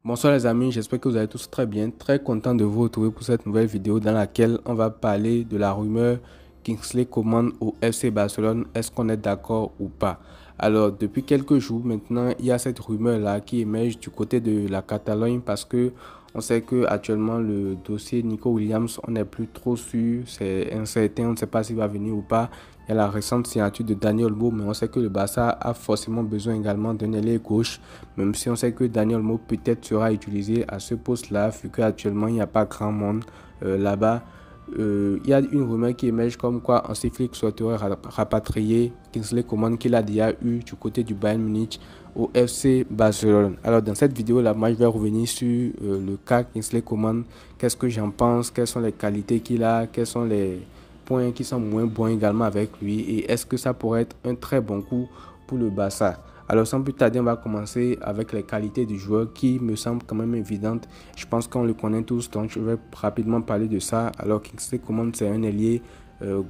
Bonsoir les amis, j'espère que vous allez tous très bien. Très content de vous retrouver pour cette nouvelle vidéo dans laquelle on va parler de la rumeur Kingsley Coman au FC Barcelone. Est-ce qu'on est d'accord ou pas? Alors, depuis quelques jours maintenant, il y a cette rumeur-là qui émerge du côté de la Catalogne parce que on sait que actuellement le dossier Nico Williams, on n'est plus trop sûr, c'est incertain, on ne sait pas s'il va venir ou pas. Il y a la récente signature de Dani Olmo, mais on sait que le Barça a forcément besoin également d'un ailier gauche, même si on sait que Dani Olmo peut-être sera utilisé à ce poste-là, vu qu'actuellement il n'y a pas grand monde là-bas. Il y a une rumeur qui émerge comme quoi Hansi Flick souhaiterait rapatrier Kingsley Coman qu'il a déjà eu du côté du Bayern Munich au FC Barcelone. Alors dans cette vidéo là, moi je vais revenir sur le cas Kingsley Coman, qu'est-ce que j'en pense, quelles sont les qualités qu'il a, quels sont les points qui sont moins bons également avec lui et est-ce que ça pourrait être un très bon coup pour le Barça. Alors sans plus tarder, on va commencer avec les qualités du joueur qui me semblent quand même évidentes. Je pense qu'on le connaît tous, donc je vais rapidement parler de ça. Alors Kingsley Coman, c'est un ailier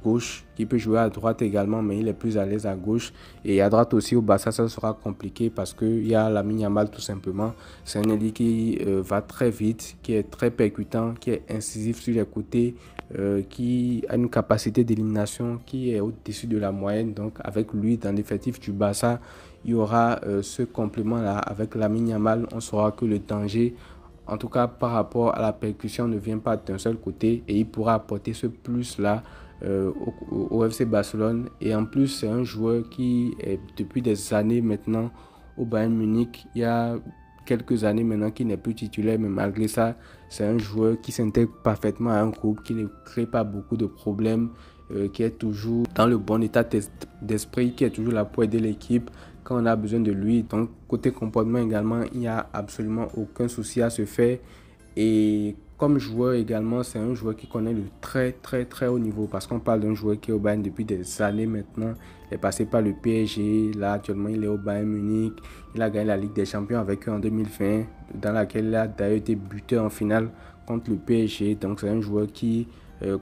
gauche qui peut jouer à droite également, mais il est plus à l'aise à gauche. Et à droite aussi, au Barça, ça sera compliqué parce qu'il y a Lamine Yamal tout simplement. C'est un ailier qui va très vite, qui est très percutant, qui est incisif sur les côtés, qui a une capacité d'élimination qui est au-dessus de la moyenne. Donc avec lui, dans l'effectif du Barça, il y aura ce complément-là avec Lamine Yamal. On saura que le danger, en tout cas par rapport à la percussion, ne vient pas d'un seul côté et il pourra apporter ce plus-là au FC Barcelone. Et en plus, c'est un joueur qui est depuis des années maintenant au Bayern Munich. Il y a quelques années maintenant qu'il n'est plus titulaire, mais malgré ça, c'est un joueur qui s'intègre parfaitement à un groupe, qui ne crée pas beaucoup de problèmes, qui est toujours dans le bon état d'esprit, qui est toujours là pour aider l'équipe quand on a besoin de lui. Donc, côté comportement également, il n'y a absolument aucun souci à se faire. Et comme joueur également, c'est un joueur qui connaît le très haut niveau parce qu'on parle d'un joueur qui est au Bayern depuis des années maintenant. Il est passé par le PSG, là actuellement il est au Bayern Munich. Il a gagné la Ligue des Champions avec eux en 2020, dans laquelle il a d'ailleurs été buteur en finale contre le PSG. Donc c'est un joueur qui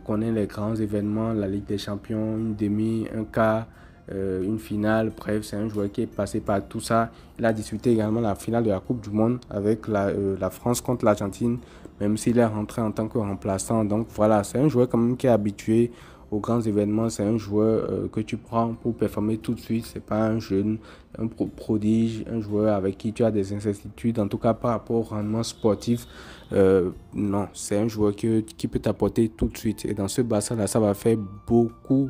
connaît les grands événements, la Ligue des Champions, une demi, un quart, une finale. Bref, c'est un joueur qui est passé par tout ça. Il a disputé également la finale de la Coupe du Monde avec la France contre l'Argentine, même s'il est rentré en tant que remplaçant. Donc voilà, c'est un joueur quand même qui est habitué aux grands événements. C'est un joueur que tu prends pour performer tout de suite. C'est pas un jeune, un prodige, un joueur avec qui tu as des incertitudes, en tout cas par rapport au rendement sportif. Non, c'est un joueur qui peut t'apporter tout de suite. Et dans ce bassin-là, ça va faire beaucoup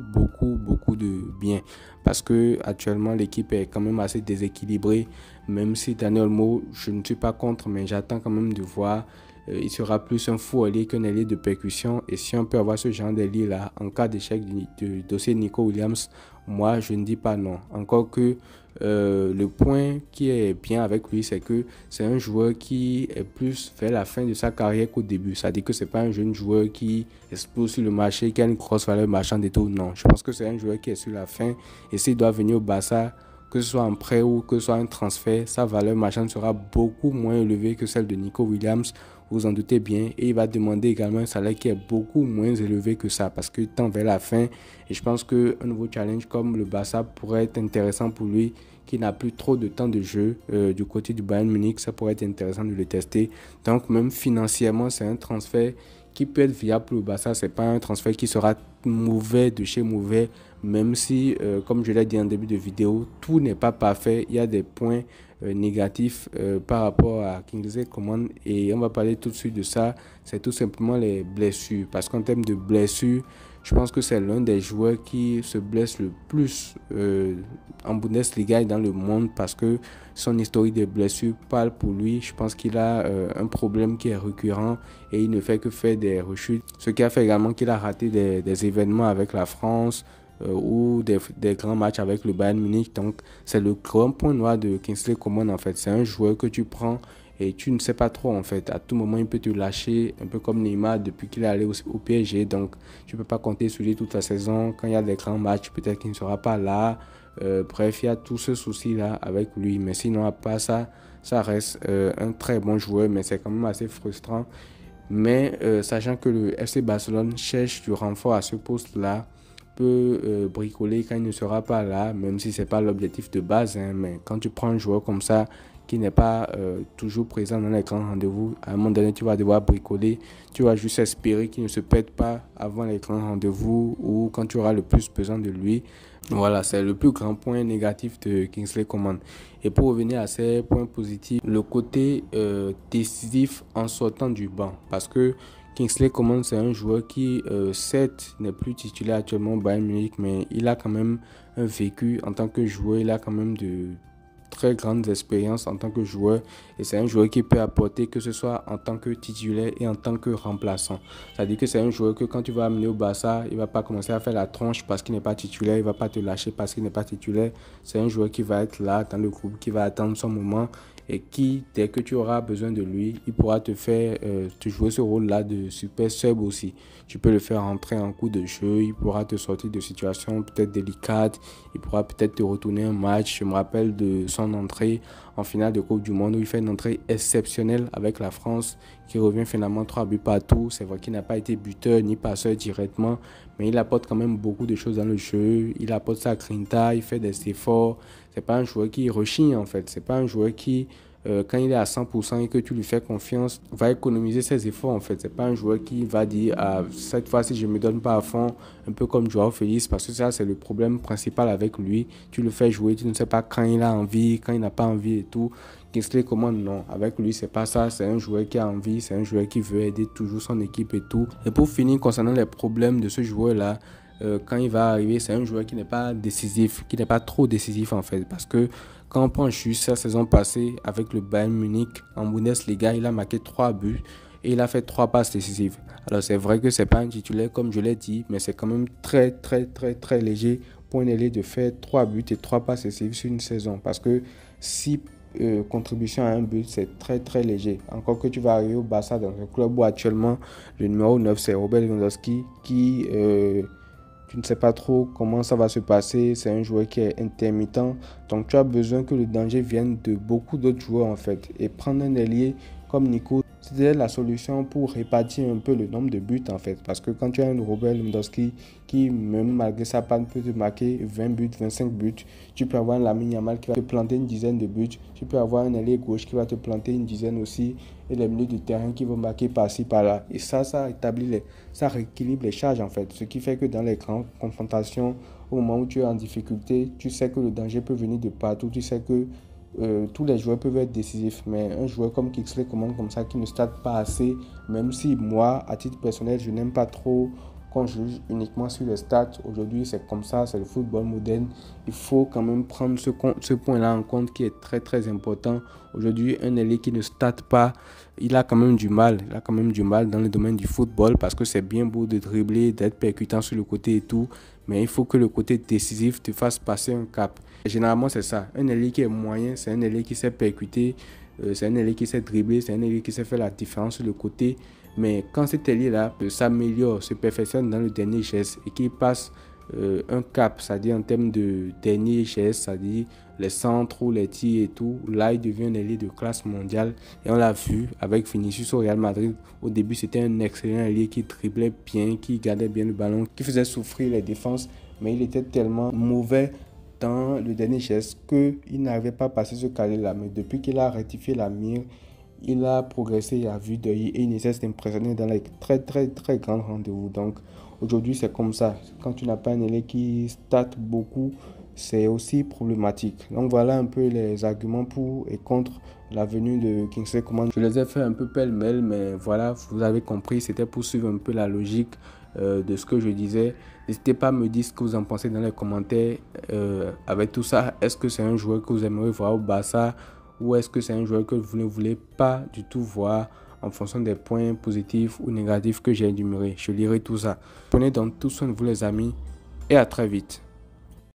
de bien. Parce que actuellement, l'équipe est quand même assez déséquilibrée. Même si Daniel Mo, je ne suis pas contre, mais j'attends quand même de voir. Il sera plus un faux allié qu'un allié de percussion. Et si on peut avoir ce genre d'allié là, en cas d'échec du dossier Nico Williams, moi je ne dis pas non. Encore que le point qui est bien avec lui, c'est que c'est un joueur qui est plus vers la fin de sa carrière qu'au début. C'est-à-dire que c'est pas un jeune joueur qui explose sur le marché, qui a une grosse valeur marchande et tout. Non, je pense que c'est un joueur qui est sur la fin. Et s'il doit venir au Barça, que ce soit en prêt ou que ce soit un transfert, sa valeur marchande sera beaucoup moins élevée que celle de Nico Williams. Vous en doutez bien. Et il va demander également un salaire qui est beaucoup moins élevé que ça parce que tant vers la fin. Et je pense qu'un nouveau challenge comme le Barça pourrait être intéressant pour lui qui n'a plus trop de temps de jeu du côté du Bayern Munich. Ça pourrait être intéressant de le tester. Donc même financièrement, c'est un transfert qui peut être viable pour le Barça. C'est pas un transfert qui sera mauvais de chez mauvais, même si, comme je l'ai dit en début de vidéo, tout n'est pas parfait. Il y a des points négatifs par rapport à Kingsley Coman et on va parler tout de suite de ça. C'est tout simplement les blessures. Parce qu'en termes de blessures, je pense que c'est l'un des joueurs qui se blesse le plus en Bundesliga et dans le monde parce que son historique de blessures parle pour lui. Je pense qu'il a un problème qui est récurrent et il ne fait que faire des rechutes. Ce qui a fait également qu'il a raté des événements avec la France ou des grands matchs avec le Bayern Munich. Donc c'est le grand point noir de Kingsley Coman en fait. C'est un joueur que tu prends et tu ne sais pas trop en fait. À tout moment, il peut te lâcher, un peu comme Neymar depuis qu'il est allé au PSG. Donc, tu ne peux pas compter sur lui toute la saison. Quand il y a des grands matchs, peut-être qu'il ne sera pas là. Bref, il y a tout ce souci-là avec lui. Mais sinon, à part ça, ça reste un très bon joueur. Mais c'est quand même assez frustrant. Mais sachant que le FC Barcelone cherche du renfort à ce poste-là, peut bricoler quand il ne sera pas là, même si ce n'est pas l'objectif de base. Hein, mais quand tu prends un joueur comme ça, qui n'est pas toujours présent dans les grands rendez-vous. À un moment donné, tu vas devoir bricoler. Tu vas juste espérer qu'il ne se pète pas avant les grands rendez-vous ou quand tu auras le plus besoin de lui. Voilà, c'est le plus grand point négatif de Kingsley Coman. Et pour revenir à ces points positifs, le côté décisif en sortant du banc. Parce que Kingsley Coman, c'est un joueur qui, certes, n'est plus titulaire actuellement au Bayern Munich, mais il a quand même un vécu en tant que joueur. Il a quand même de très grandes expériences en tant que joueur et c'est un joueur qui peut apporter que ce soit en tant que titulaire et en tant que remplaçant. C'est-à-dire que c'est un joueur que quand tu vas amener au Barça, il ne va pas commencer à faire la tronche parce qu'il n'est pas titulaire, il ne va pas te lâcher parce qu'il n'est pas titulaire. C'est un joueur qui va être là dans le groupe, qui va attendre son moment et qui, dès que tu auras besoin de lui, il pourra te faire te jouer ce rôle-là de super sub aussi. Tu peux le faire entrer en coup de jeu, il pourra te sortir de situations peut-être délicates, il pourra peut-être te retourner un match. Je me rappelle de son entrée en finale de Coupe du Monde où il fait une entrée exceptionnelle avec la France qui revient finalement 3 buts partout. C'est vrai qu'il n'a pas été buteur ni passeur directement, mais il apporte quand même beaucoup de choses dans le jeu. Il apporte sa grinta, il fait des efforts. C'est pas un joueur qui rechigne en fait. C'est pas un joueur qui, quand il est à 100% et que tu lui fais confiance, va économiser ses efforts en fait. C'est pas un joueur qui va dire cette fois si je me donne pas à fond, un peu comme Joao Félix, parce que ça c'est le problème principal avec lui. Tu le fais jouer, tu ne sais pas quand il a envie, quand il n'a pas envie et tout. Kingsley Coman, non, avec lui c'est pas ça. C'est un joueur qui a envie, c'est un joueur qui veut aider toujours son équipe et tout. Et pour finir, concernant les problèmes de ce joueur là, quand il va arriver, c'est un joueur qui n'est pas décisif, qui n'est pas trop décisif en fait, parce que quand on prend juste sa saison passée avec le Bayern Munich en Bundesliga, il a marqué 3 buts et il a fait 3 passes décisives. Alors c'est vrai que c'est pas un titulaire comme je l'ai dit, mais c'est quand même très léger pour un ailier de faire 3 buts et 3 passes décisives sur une saison, parce que si contribution à un but, c'est très léger. Encore que tu vas arriver au Barça dans un club où actuellement le numéro 9 c'est Robert Lewandowski qui tu ne sais pas trop comment ça va se passer. C'est un joueur qui est intermittent. Donc, tu as besoin que le danger vienne de beaucoup d'autres joueurs, en fait. Et prendre un ailier comme Nico, c'était la solution pour répartir un peu le nombre de buts, en fait. Parce que quand tu as un Robert Lewandowski qui, même malgré sa panne, peut te marquer 20 buts, 25 buts, tu peux avoir un Lamine Yamal qui va te planter une dizaine de buts. Tu peux avoir un ailier gauche qui va te planter une dizaine aussi. Et les milieux de terrain qui vont marquer par-ci, par-là. Et ça ça rééquilibre les charges, en fait. Ce qui fait que dans les grandes confrontations, au moment où tu es en difficulté, tu sais que le danger peut venir de partout. Tu sais que tous les joueurs peuvent être décisifs, mais un joueur comme Kingsley Coman comme ça qui ne starte pas assez, même si moi, à titre personnel, je n'aime pas trop qu'on juge uniquement sur les stats. Aujourd'hui, c'est comme ça, c'est le football moderne. Il faut quand même prendre ce point-là en compte qui est très important. Aujourd'hui, un ailier qui ne starte pas, il a quand même du mal. Il a quand même du mal dans le domaine du football parce que c'est bien beau de dribbler, d'être percutant sur le côté et tout, mais il faut que le côté décisif te fasse passer un cap. Et généralement, c'est ça. Un ailier qui est moyen, c'est un ailier qui sait percuter, c'est un ailier qui sait dribbler, c'est un ailier qui sait faire la différence sur le côté. Mais quand cet ailier-là s'améliore, se perfectionne dans le dernier geste et qu'il passe un cap, c'est-à-dire en termes de dernier geste, c'est-à-dire les centres ou les tirs et tout, là il devient un ailier de classe mondiale. Et on l'a vu avec Vinicius au Real Madrid. Au début, c'était un excellent ailier qui driblait bien, qui gardait bien le ballon, qui faisait souffrir les défenses, mais il était tellement mauvais dans le dernier geste qu'il n'arrivait pas à passer ce calé-là. Mais depuis qu'il a rectifié la mire, il a progressé à vue d'œil et il ne cesse d'impressionner dans les très grands rendez-vous. Donc aujourd'hui, c'est comme ça. Quand tu n'as pas un ailier qui starte beaucoup, c'est aussi problématique. Donc voilà un peu les arguments pour et contre la venue de Kingsley Coman. Je les ai fait un peu pêle-mêle, mais voilà, vous avez compris, c'était pour suivre un peu la logique de ce que je disais. N'hésitez pas à me dire ce que vous en pensez dans les commentaires avec tout ça. Est-ce que c'est un joueur que vous aimeriez voir au Barça ou est-ce que c'est un joueur que vous ne voulez pas du tout voir en fonction des points positifs ou négatifs que j'ai énumérés? Je lirai tout ça. Prenez donc tout soin de vous les amis et à très vite.